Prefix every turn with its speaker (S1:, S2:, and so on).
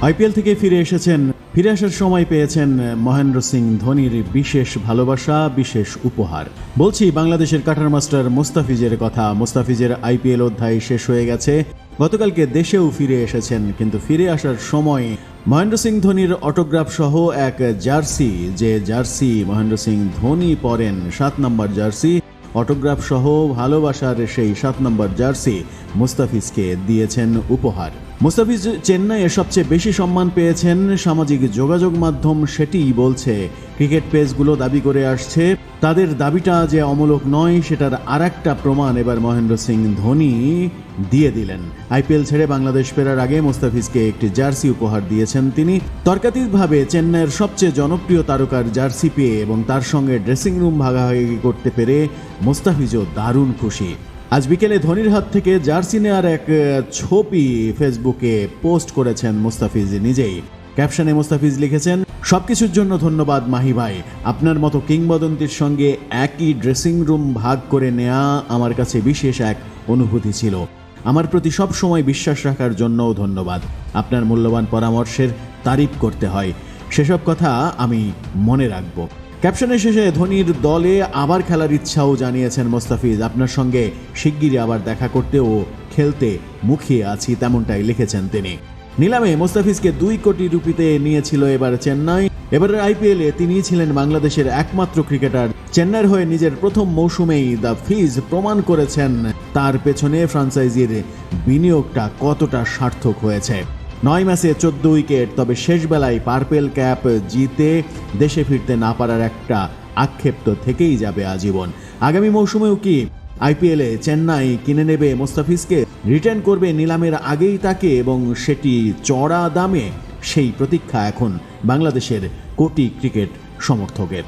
S1: IPL থেকে ফিরে আসার সময় পেয়েছেন মহেন্দ্র সিং ধোনির বিশেষ ভালোবাসা, বিশেষ উপহার। বলছি বাংলাদেশের কাটার মাস্টার মুস্তাফিজের কথা। মুস্তাফিজের আইপিএল অধ্যায় শেষ হয়ে গেছে, গতকালকে দেশেও ফিরে এসেছেন। কিন্তু ফিরে আসার সময় মহেন্দ্র সিং ধোনির অটোগ্রাফ সহ এক জার্সি, যে জার্সি মহেন্দ্র সিং ধোনি পরেন 7 নম্বর জার্সি, অটোগ্রাফ সহ ভালোবাসার সেই 7 নম্বর জার্সি মুস্তাফিজকে দিয়েছেন উপহার। মুস্তাফিজ চেন্নাইয়ে সবচেয়ে বেশি সম্মান পেয়েছেন, সামাজিক যোগাযোগ মাধ্যম সেটিই বলছে। ক্রিকেট পেজগুলো দাবি করে আসছে, তাদের দাবিটা যে অমূলক নয় সেটার আরেকটা প্রমাণ এবার মহেন্দ্র সিং ধোনি দিয়ে দিলেন। আইপিএল ছেড়ে বাংলাদেশ ফেরার আগে মুস্তাফিজকে একটি জার্সি উপহার দিয়েছেন তিনি। তর্কাতীতভাবে চেন্নাইয়ের সবচেয়ে জনপ্রিয় তারকার জার্সি পেয়ে এবং তার সঙ্গে ড্রেসিং রুম ভাগাভাগি করতে পেরে মুস্তাফিজও দারুণ খুশি। আজ বিকেলে ধোনির হাত থেকে জার্সি নেওয়ার এক ছবি ফেসবুকে পোস্ট করেছেন মুস্তাফিজ নিজেই। ক্যাপশনে মুস্তাফিজ লিখেছেন, সবকিছুর জন্য ধন্যবাদ মাহি ভাই, আপনার মতো কিংবদন্তির সঙ্গে একই ড্রেসিং রুম ভাগ করে নেওয়া আমার কাছে বিশেষ এক অনুভূতি ছিল। আমার প্রতি সব সময় বিশ্বাস রাখার জন্যও ধন্যবাদ। আপনার মূল্যবান পরামর্শের তারিফ করতে হয়, সেসব কথা আমি মনে রাখব। ক্যাপশনের শেষে ধোনির দলে আবার খেলার ইচ্ছাও জানিয়েছেন মুস্তাফিজ। আপনার সঙ্গে শিগগিরই আবার দেখা করতে ও খেলতে মুখিয়ে আছি, তেমনটাই লিখেছেন তিনি। নিলামে মুস্তাফিজকে 2 কোটি রুপিতে নিয়েছিল এবার চেন্নাই। এবারের আইপিএলে তিনিই ছিলেন বাংলাদেশের একমাত্র ক্রিকেটার। চেন্নাইয়ের হয়ে নিজের প্রথম মৌসুমেই দ্য ফিজ প্রমাণ করেছেন তার পেছনে ফ্র্যাঞ্চাইজির বিনিয়োগটা কতটা সার্থক হয়েছে। 9 ম্যাচে 14 উইকেট, তবে শেষ বেলায় পার্পেল ক্যাপ জিতে দেশে ফিরতে না পারার একটা আক্ষেপ তো থেকেই যাবে আজীবন। আগামী মৌসুমেও কি আইপিএলে চেন্নাই কিনে নেবে মুস্তাফিজকে, রিটার্ন করবে নিলামের আগেই তাকে, এবং সেটি চড়া দামে? সেই প্রতীক্ষা এখন বাংলাদেশের কোটি ক্রিকেট সমর্থকের।